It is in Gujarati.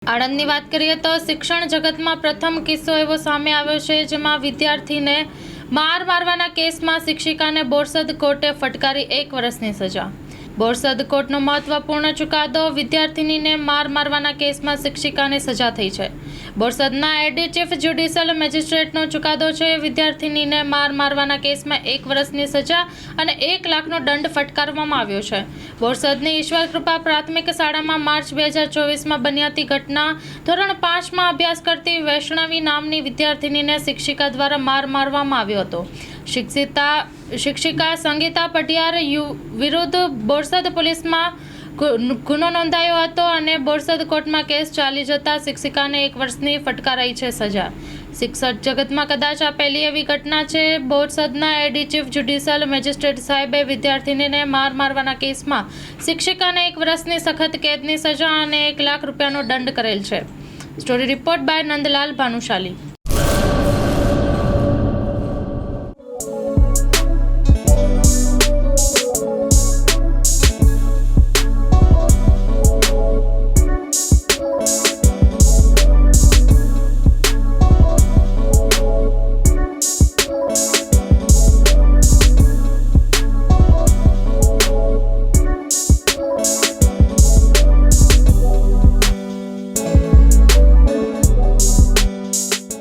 આણંદની વાત કરીએ તો શિક્ષણ જગતમાં પ્રથમ કિસ્સો એવો સામે આવ્યો છે, જેમાં વિદ્યાર્થીને માર મારવાના કેસમાં શિક્ષિકાને બોરસદ કોર્ટે ફટકારી 1 વર્ષની સજા। બોરસદ કોર્ટનો મહત્વપૂર્ણ ચુકાદો। વિદ્યાર્થીનીને માર મારવાના કેસમાં શિક્ષિકાને સજા થઈ છે। બોરસદના એડી ચીફ જ્યુડિશિયલ મેજિસ્ટ્રેટનો ચુકાદો છે। વિદ્યાર્થીનીને માર મારવાના કેસમાં 1 વર્ષની સજા અને 1 લાખનો દંડ ફટકારવામાં આવ્યો છે। બોરસદની ઈશ્વર કૃપા પ્રાથમિક શાળામાં માર્ચ 2024માં બની હતી ઘટના। ધોરણ 5માં અભ્યાસ કરતી વૈષ્ણવી નામની વિદ્યાર્થીનીને શિક્ષિકા દ્વારા માર મારવામાં આવ્યો હતો। શિક્ષિકા સંગીતા પટિયાર વિરુદ્ધ બોરસદ પોલીસમાં ગુનો નોંધાયો હતો અને બોરસદ કોર્ટમાં કેસ ચાલી જતા શિક્ષિકાને 1 વર્ષની ફટકારાઈ છે સજા। શિક્ષણ જગતમાં કદાચ આ પહેલી એવી ઘટના છે। બોરસદના એડી ચીફ જ્યુડિશિયલ મેજિસ્ટ્રેટ સાહેબે વિદ્યાર્થીનીને માર મારવાના કેસમાં શિક્ષિકાને 1 વર્ષની સખત કેદની સજા અને 1 લાખ રૂપિયાનો દંડ કરેલ છે। Story report by Nandlal Bhanushali.